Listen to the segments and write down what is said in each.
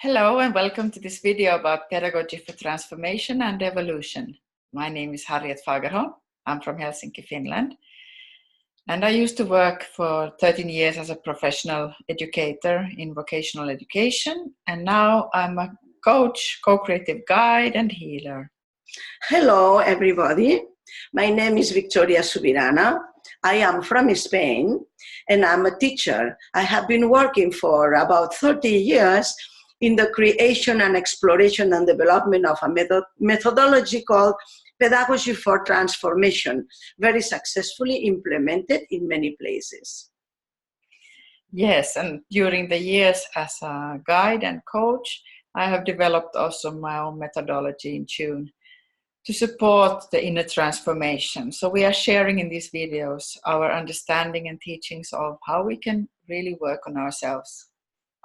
Hello and welcome to this video about pedagogy for transformation and evolution. My name is Harriet Fagerholm. I'm from Helsinki, Finland. And I used to work for 13 years as a professional educator in vocational education. And now I'm a coach, co-creative guide and healer. Hello, everybody. My name is Victoria Subirana. I am from Spain and I'm a teacher. I have been working for about 30 years in the creation and exploration and development of a methodology called Pedagogy for Transformation, very successfully implemented in many places. Yes, and during the years as a guide and coach, I have developed also my own methodology in tune to support the inner transformation. So we are sharing in these videos our understanding and teachings of how we can really work on ourselves.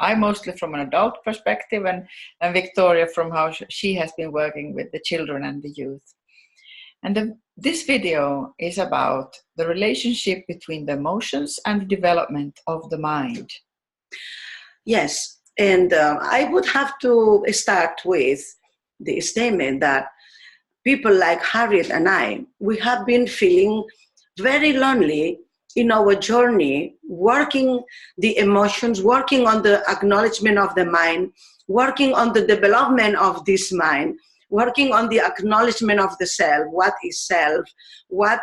I mostly from an adult perspective and Victoria from how she has been working with the children and the youth. And this video is about the relationship between the emotions and the development of the mind. Yes, and I would have to start with the statement that people like Harriet and I, we have been feeling very lonely in our journey, working the emotions, working on the acknowledgement of the mind, working on the development of this mind, working on the acknowledgement of the self, what is self, what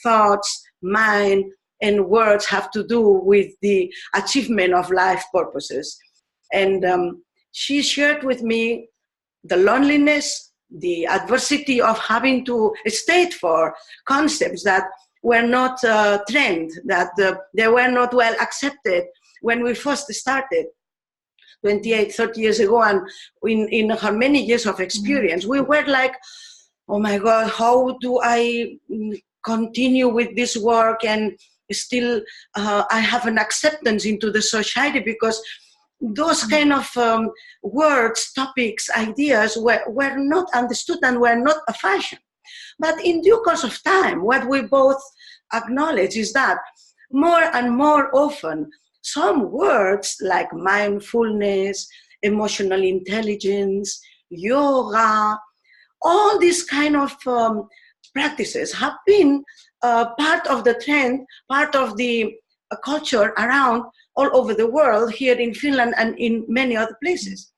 thoughts, mind, and words have to do with the achievement of life purposes. And she shared with me the loneliness, the adversity of having to state for concepts that were not trained, that they were not well accepted when we first started 28, 30 years ago. And in her many years of experience, we were like, oh my God, how do I continue with this work and still I have an acceptance into the society, because those kind of words, topics, ideas were not understood and were not a fashion. But in due course of time, what we both acknowledge is that more and more often, some words like mindfulness, emotional intelligence, yoga, all these kind of practices have been part of the trend, part of the culture around all over the world, here in Finland and in many other places.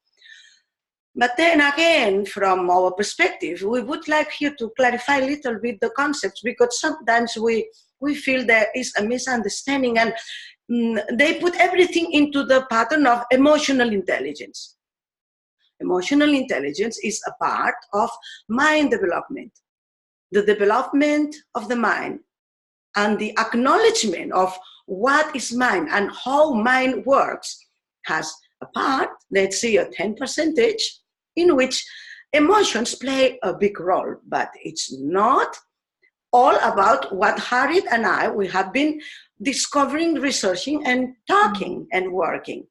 But then again, from our perspective, we would like here to clarify a little bit the concepts, because sometimes we feel there is a misunderstanding and they put everything into the pattern of emotional intelligence. Emotional intelligence is a part of mind development. The development of the mind and the acknowledgement of what is mind and how mind works has a part, let's say a 10%, in which emotions play a big role. But it's not all about what Harriet and I, we have been discovering, researching, and talking and working.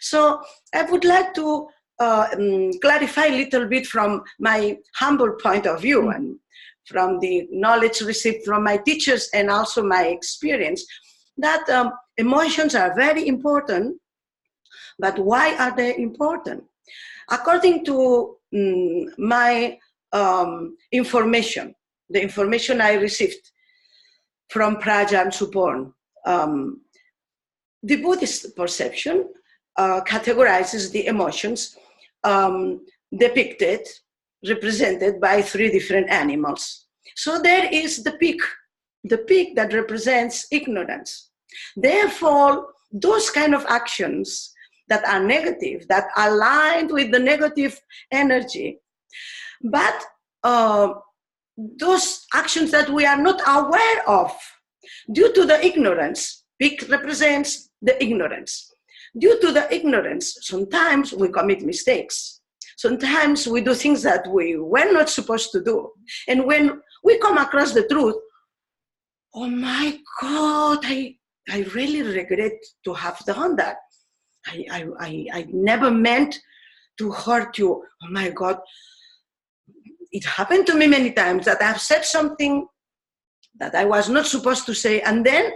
So I would like to clarify a little bit from my humble point of view and from the knowledge received from my teachers and also my experience, that emotions are very important. But why are they important? According to my information, the information I received from Praja and Suporn, the Buddhist perception categorizes the emotions depicted, represented by 3 different animals. So there is the pig that represents ignorance. Therefore, those kind of actions that are negative, that are aligned with the negative energy, but those actions that we are not aware of due to the ignorance, pig represents the ignorance. Due to the ignorance, sometimes we commit mistakes. Sometimes we do things that we were not supposed to do. And when we come across the truth, oh my God, I really regret to have done that. I never meant to hurt you. Oh my God. It happened to me many times that I've said something that I was not supposed to say. And then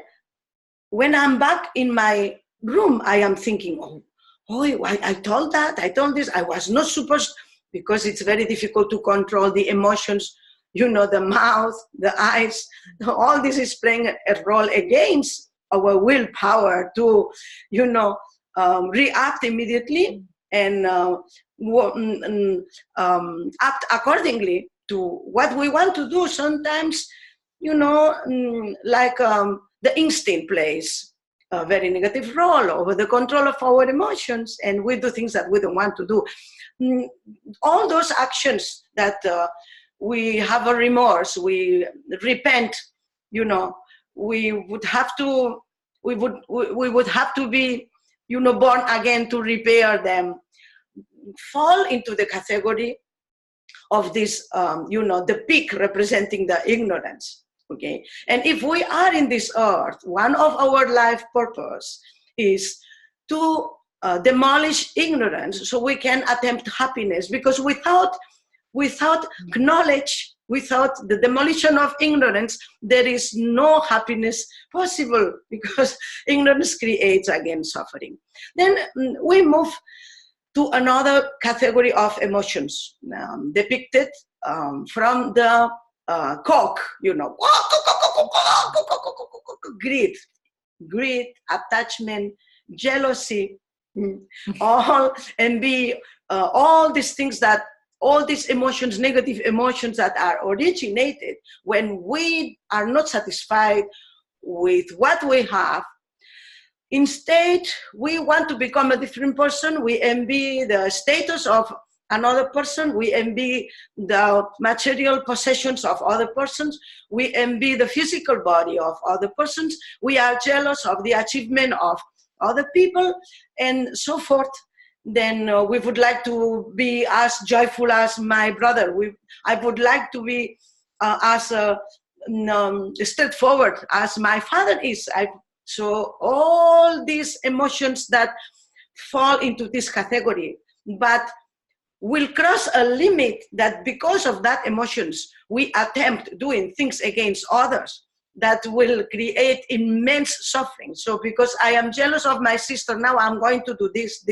when I'm back in my room, I am thinking, oh oh, I told that, I told this, I was not supposed, because it's very difficult to control the emotions, the mouth, the eyes, all this is playing a role against our willpower to, react immediately and act accordingly to what we want to do. Sometimes, the instinct plays a very negative role over the control of our emotions, and we do things that we don't want to do. All those actions that we have a remorse, we repent, we would have to be, born again to repair them, fall into the category of this, the peak representing the ignorance. Okay, and if we are in this earth, one of our life purpose is to demolish ignorance so we can attempt happiness, because without knowledge, without the demolition of ignorance, there is no happiness possible, because ignorance creates again suffering. Then we move to another category of emotions depicted from the cock, greed, attachment, jealousy, all envy, all these things that, all these emotions, negative emotions that are originated when we are not satisfied with what we have. Instead, we want to become a different person. We envy the status of another person. We envy the material possessions of other persons. We envy the physical body of other persons. We are jealous of the achievement of other people, and so forth. Then we would like to be as joyful as my brother. I would like to be as straightforward as my father is. So all these emotions that fall into this category, but will cross a limit that because of that emotions, we attempt doing things against others that will create immense suffering. So because I am jealous of my sister, now I'm going to do this.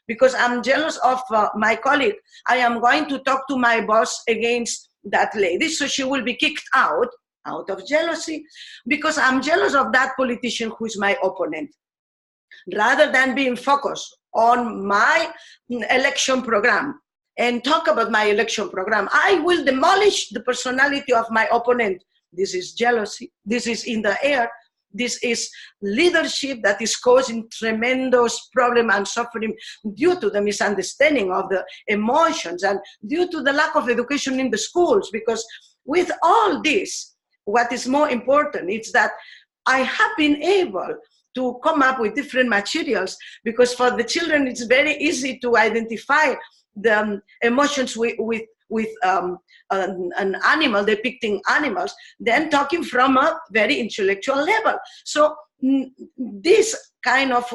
Because I'm jealous of my colleague, I am going to talk to my boss against that lady, so she will be kicked out of jealousy, because I'm jealous of that politician who is my opponent. Rather than being focused on my election program and talk about my election program, I will demolish the personality of my opponent. This is jealousy. This is in the air. This is leadership that is causing tremendous problem and suffering due to the misunderstanding of the emotions and due to the lack of education in the schools. Because with all this, what is more important is that I have been able to come up with different materials, because for the children it's very easy to identify the emotions with an animal, depicting animals, then talking from a very intellectual level. So these kind of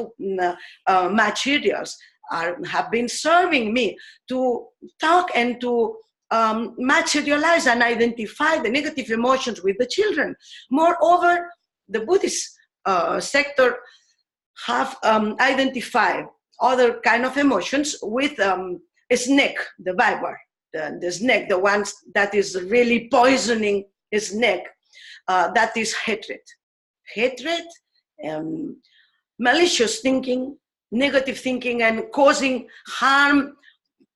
materials have been serving me to talk and to materialize and identify the negative emotions with the children. Moreover, the Buddhist sector have identified other kind of emotions with a snake, the viper, the snake, the ones that is really poisoning a snake, that is hatred. Hatred, malicious thinking, negative thinking, and causing harm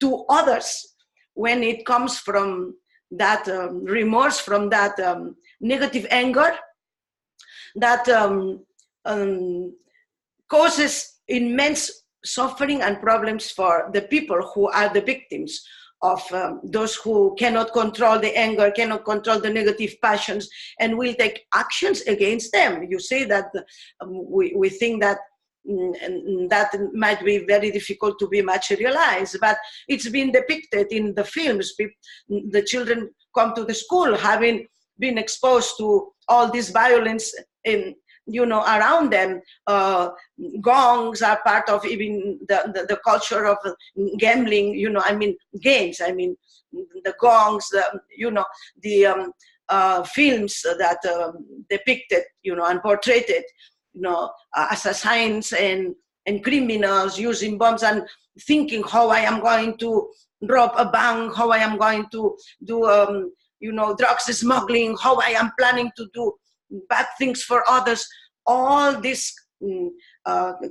to others when it comes from that remorse, from that negative anger, that causes immense suffering and problems for the people who are the victims of those who cannot control the anger, cannot control the negative passions, and will take actions against them. You say that we think that that might be very difficult to be materialized, but it's been depicted in the films. The children come to the school having been exposed to all this violence around them. Gongs are part of even the culture of gambling, games. The gongs, the films that depicted, and portrayed, assassins and and criminals using bombs and thinking how I am going to rob a bank, how I am going to do, drugs smuggling, how I am planning to do bad things for others. All these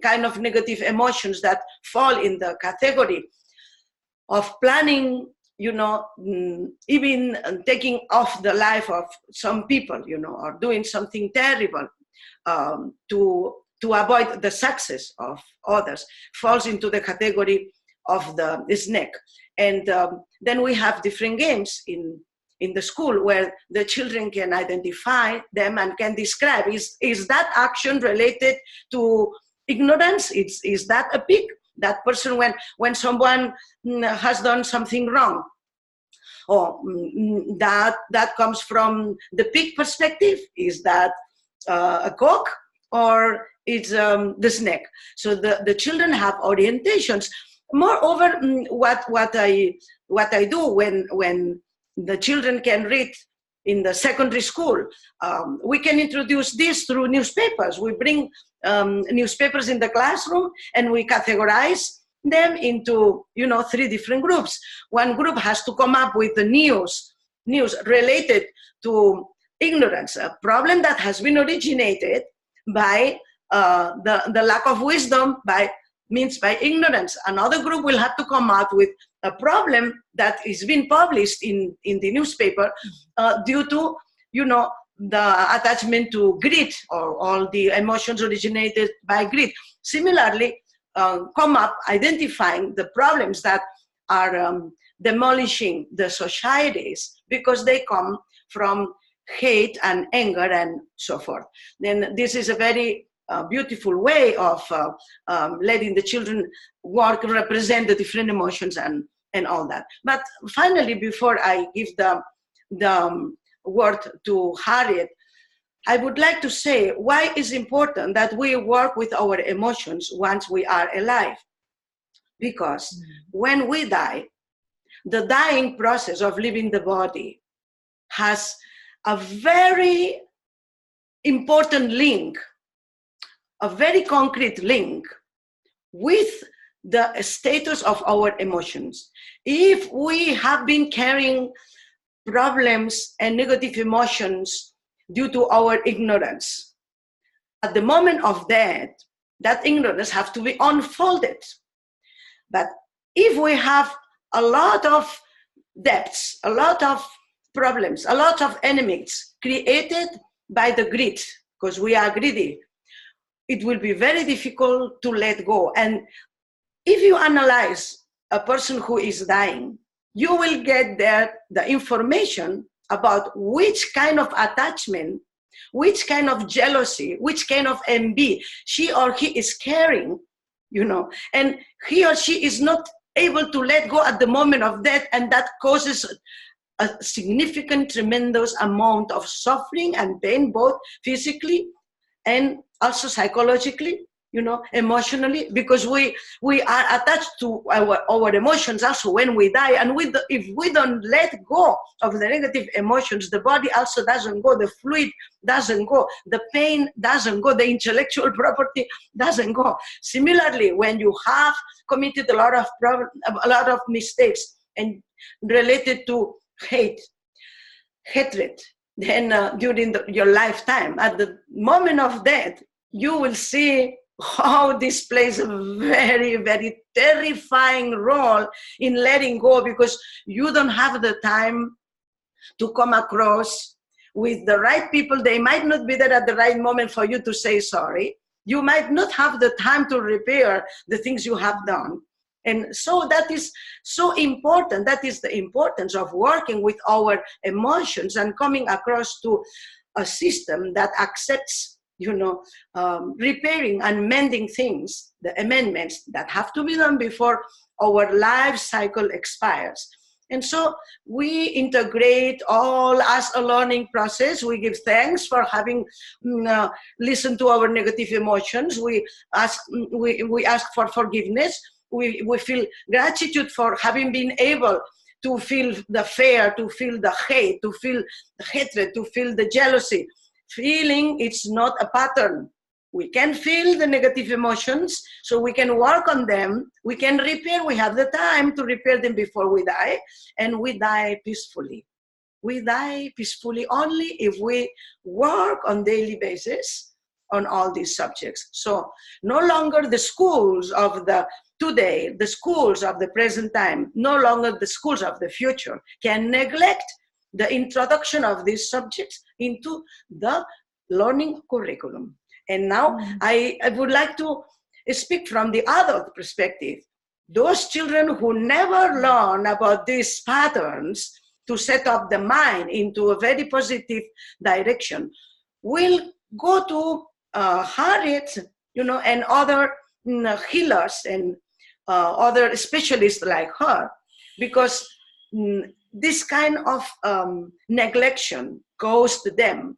kind of negative emotions that fall in the category of planning, even taking off the life of some people, or doing something terrible to avoid the success of others, falls into the category of the snake. And then we have different games in the school where the children can identify them and can describe, is that action related to ignorance? Is that a pig? That person, when someone has done something wrong, or that comes from the pig perspective? Is that a cock, or it's the snake? So the children have orientations. Moreover, what I do when the children can read in the secondary school, we can introduce this through newspapers. We bring newspapers in the classroom and we categorize them into 3 different groups. One group has to come up with the news related to ignorance, a problem that has been originated by the lack of wisdom by ignorance. Another group will have to come out with a problem that is being published in the newspaper due to the attachment to greed, or all the emotions originated by greed. Similarly, come up identifying the problems that are demolishing the societies because they come from hate and anger and so forth. Then this is a very beautiful way of letting the children work, represent the different emotions and all that. But finally, before I give the word to Harriet, I would like to say why it's important that we work with our emotions once we are alive. Because when we die, the dying process of leaving the body has a very important link, a very concrete link with the status of our emotions. If we have been carrying problems and negative emotions due to our ignorance, at the moment of death, that ignorance has to be unfolded. But if we have a lot of debts, a lot of problems, a lot of enemies created by the greed, because we are greedy, it will be very difficult to let go. And if you analyze a person who is dying, you will get there the information about which kind of attachment, which kind of jealousy, which kind of envy she or he is carrying, and he or she is not able to let go at the moment of death, and that causes a significant, tremendous amount of suffering and pain, both physically and also psychologically, emotionally, because we are attached to our emotions also when we die. And if we don't let go of the negative emotions, the body also doesn't go, the fluid doesn't go, the pain doesn't go, the intellectual property doesn't go. Similarly, when you have committed a lot of mistakes and related to hatred, then during your lifetime, at the moment of death, you will see how this plays a very, very terrifying role in letting go, because you don't have the time to come across with the right people. They might not be there at the right moment for you to say sorry. You might not have the time to repair the things you have done. And so that is so important. That is the importance of working with our emotions and coming across to a system that accepts repairing and mending things, the amendments that have to be done before our life cycle expires. And so we integrate all as a learning process. We give thanks for having listened to our negative emotions. We ask for forgiveness. We feel gratitude for having been able to feel the fear, to feel the hate, to feel the hatred, to feel the jealousy. Feeling it's not a pattern. We can feel the negative emotions, so we can work on them. We can repair. We have the time to repair them before we die, and we die peacefully. We die peacefully only if we work on daily basis on all these subjects. So no longer the schools of the today, the schools of the present time, no longer the schools of the future can neglect the introduction of these subjects into the learning curriculum. And now I would like to speak from the adult perspective. Those children who never learn about these patterns to set up the mind into a very positive direction will go to Harriet, and other healers and other specialists like her, because this kind of neglection goes to them.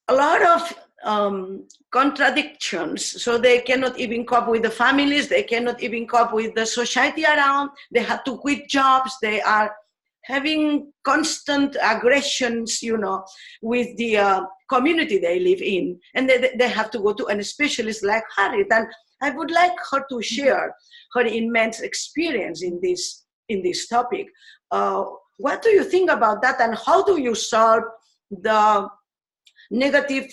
A lot of contradictions, so they cannot even cope with the families, they cannot even cope with the society around, they have to quit jobs, they are having constant aggressions, with the community they live in, and they have to go to a specialist like Harriet. And I would like her to share her immense experience in this topic. What do you think about that, and how do you solve the negative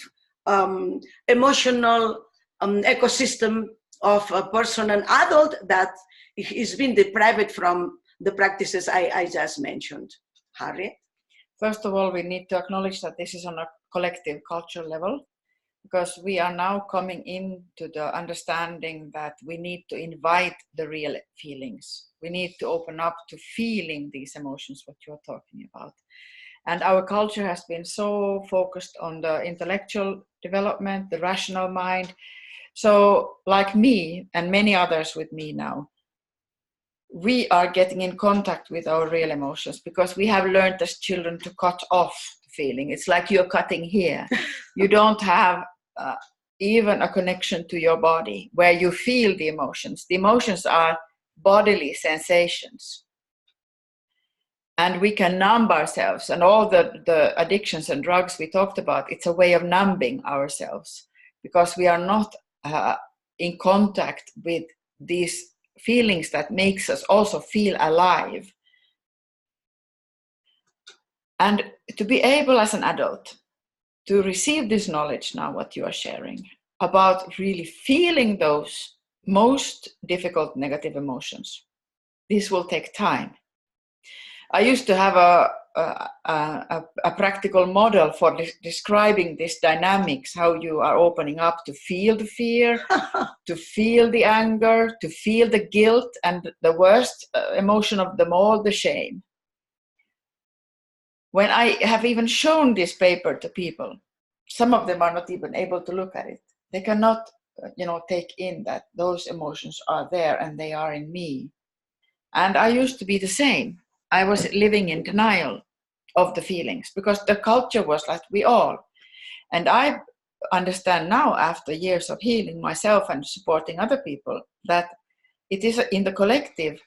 emotional ecosystem of a person, an adult, that is being deprived from the practices I just mentioned? Harriet? First of all, we need to acknowledge that this is on a collective cultural level, because we are now coming into the understanding that we need to invite the real feelings. We need to open up to feeling these emotions, what you're talking about. And our culture has been so focused on the intellectual development, the rational mind. So like me and many others with me now, we are getting in contact with our real emotions, because we have learned as children to cut off the feeling. It's like you're cutting here. You don't have even a connection to your body where you feel the emotions. The emotions are bodily sensations. And we can numb ourselves, and all the addictions and drugs we talked about, it's a way of numbing ourselves, because we are not in contact with these feelings that makes us also feel alive. And to be able as an adult to receive this knowledge now, what you are sharing, about really feeling those most difficult negative emotions, this will take time. I used to have a practical model for describing this dynamics, how you are opening up to feel the fear, to feel the anger, to feel the guilt, and the worst emotion of them all, the shame. When I have even shown this paper to people, some of them are not even able to look at it. They cannot, take in that those emotions are there and they are in me. And I used to be the same. I was living in denial of the feelings, because the culture was like we all. And I understand now, after years of healing myself and supporting other people, that it is in the collective,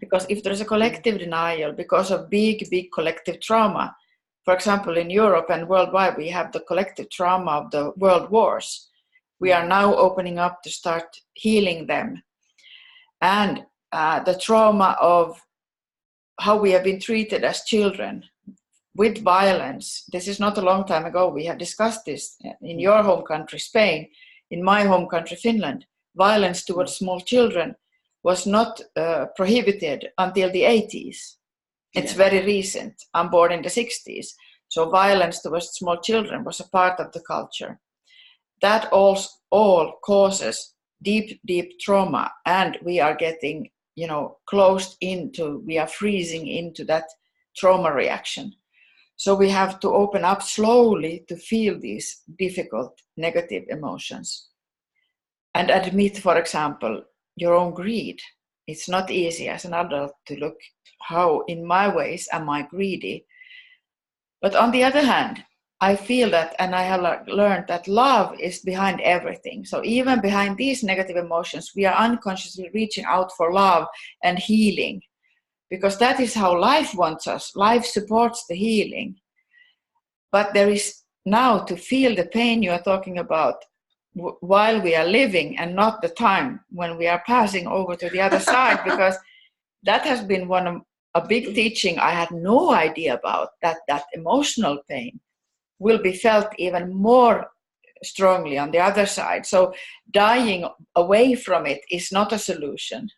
because if there's a collective denial because of big collective trauma, for example, in Europe and worldwide, we have the collective trauma of the world wars. We are now opening up to start healing them. And the trauma of how we have been treated as children with violence. This is not a long time ago. We have discussed this in your home country, Spain, in my home country, Finland. Violence towards small children was not prohibited until the 80s. It's very recent. I'm born in the 60s. So violence towards small children was a part of the culture. That all causes deep trauma, and we are getting closed into, we are freezing into that trauma reaction. So we have to open up slowly to feel these difficult negative emotions. And admit, for example, your own greed. It's not easy as an adult to look, how in my ways am I greedy? But on the other hand, I feel that, and I have learned that love is behind everything. So even behind these negative emotions, we are unconsciously reaching out for love and healing, because that is how life wants us. Life supports the healing. But there is now to feel the pain you are talking about while we are living, and not the time when we are passing over to the other side, because that has been one of a big teaching I had no idea about, that emotional pain will be felt even more strongly on the other side. So dying away from it is not a solution.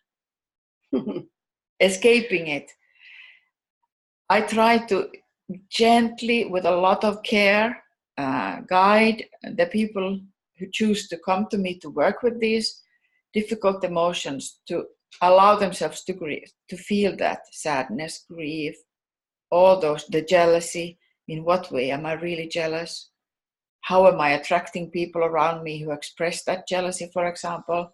Escaping it. I try to gently, with a lot of care, guide the people who choose to come to me to work with these difficult emotions, to allow themselves to grieve, to feel that sadness, grief, all those, the jealousy. In what way am I really jealous? How am I attracting people around me who express that jealousy, for example?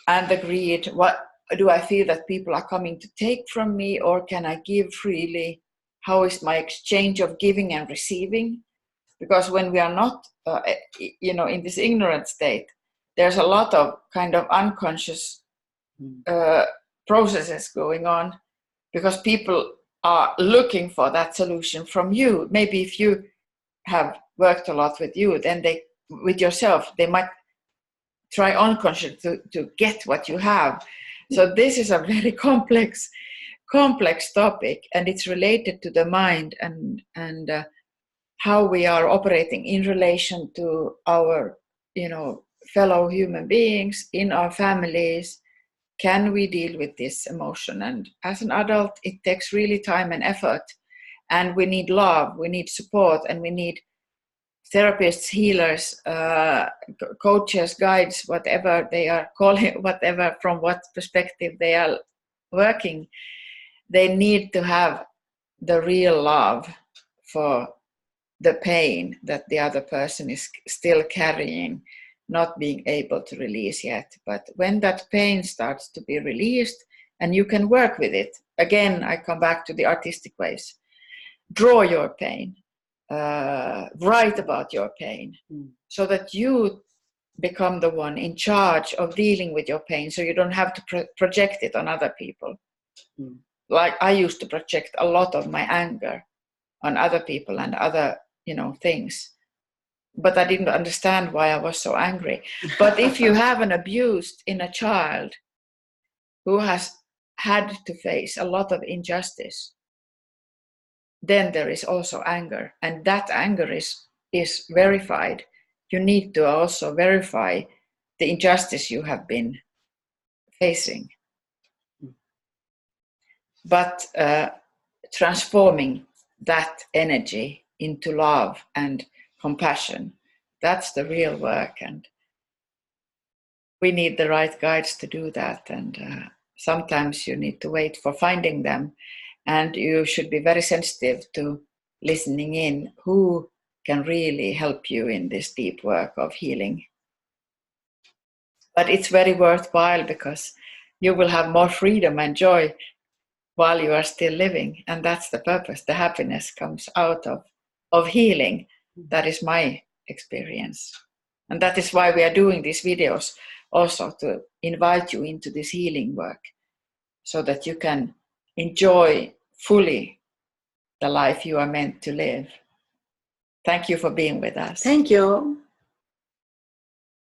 And the greed, what do I feel that people are coming to take from me, or can I give freely? How is my exchange of giving and receiving? Because when we are not, in this ignorant state, there's a lot of kind of unconscious processes going on, because people are looking for that solution from you. Maybe if you have worked a lot with you, then with yourself, they might try unconsciously to get what you have. So this is a very complex topic, and it's related to the mind and how we are operating in relation to our, fellow human beings, in our families. Can we deal with this emotion? And as an adult, it takes really time and effort, and we need love, we need support, and we need therapists, healers, coaches, guides, whatever they are calling, whatever, from what perspective they are working. They need to have the real love for the pain that the other person is still carrying, not being able to release yet. But when that pain starts to be released and you can work with it, again, I come back to the artistic ways. Draw your pain, write about your pain, so that you become the one in charge of dealing with your pain, so you don't have to project it on other people. Like I used to project a lot of my anger on other people and other, things. But I didn't understand why I was so angry. But if you have an abused inner child who has had to face a lot of injustice, then there is also anger. And that anger is verified. You need to also verify the injustice you have been facing. But transforming that energy into love and compassion, that's the real work. And we need the right guides to do that. And sometimes you need to wait for finding them. And you should be very sensitive to listening in who can really help you in this deep work of healing. But it's very worthwhile, because you will have more freedom and joy while you are still living. And that's the purpose. The happiness comes out of healing. That is my experience. And that is why we are doing these videos, also to invite you into this healing work, so that you can enjoy fully the life you are meant to live. Thank you for being with us. Thank you.